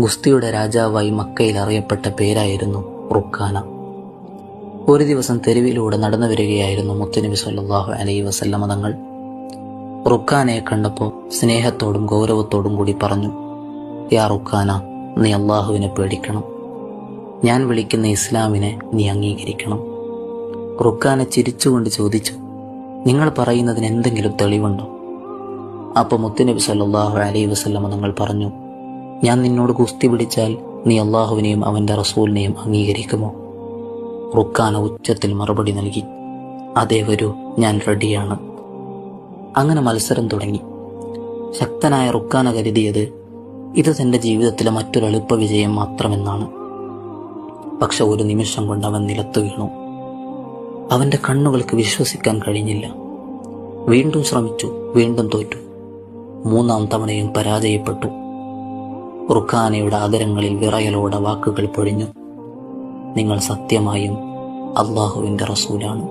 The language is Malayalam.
ഗുസ്തിയുടെ രാജാവായി മക്കയിൽ അറിയപ്പെട്ട പേരായിരുന്നു റുക്കാന. ഒരു ദിവസം തെരുവിലൂടെ നടന്നു വരികയായിരുന്നു മുത്തുനബി സല്ലല്ലാഹു അലൈഹി വസല്ലമ തങ്ങൾ. റുക്കാനയെ കണ്ടപ്പോൾ സ്നേഹത്തോടും ഗൗരവത്തോടും കൂടി പറഞ്ഞു, യാ റുക്കാന, നീ അള്ളാഹുവിനെ പേടിക്കണം. ഞാൻ വിളിക്കുന്ന ഇസ്ലാമിനെ നീ അംഗീകരിക്കണം. റുക്കാന ചിരിച്ചുകൊണ്ട് ചോദിച്ചു, നിങ്ങൾ പറയുന്നതിന് എന്തെങ്കിലും തെളിവുണ്ടോ? അപ്പോൾ മുത്തുനബി സല്ലല്ലാഹു അലൈഹി വസല്ലമ തങ്ങൾ പറഞ്ഞു, ഞാൻ നിന്നോട് ഗുസ്തി പിടിച്ചാൽ നീ അള്ളാഹുവിനെയും അവൻ്റെ റസൂലിനെയും അംഗീകരിക്കുമോ? റുക്കാന ഉച്ചത്തിൽ മറുപടി നൽകി, അതേ വരൂ, ഞാൻ റെഡിയാണ്. അങ്ങനെ മത്സരം തുടങ്ങി. ശക്തനായ റുക്കാന കരുതിയത് ഇത് തൻ്റെ ജീവിതത്തിലെ മറ്റൊരു എളുപ്പ വിജയം മാത്രമെന്നാണ്. പക്ഷെ ഒരു നിമിഷം കൊണ്ട് അവൻ നിലത്തു വീണു. അവൻ്റെ കണ്ണുകൾക്ക് വിശ്വസിക്കാൻ കഴിഞ്ഞില്ല. വീണ്ടും ശ്രമിച്ചു, വീണ്ടും തോറ്റു. മൂന്നാം തവണയും പരാജയപ്പെട്ടു. റുക്കാനയുടെ ആദരങ്ങളിൽ വിറയലോടെ വാക്കുകൾ പൊഴിഞ്ഞു, നിങ്ങൾ സത്യമായും അള്ളാഹുവിൻ്റെ റസൂലാണ്.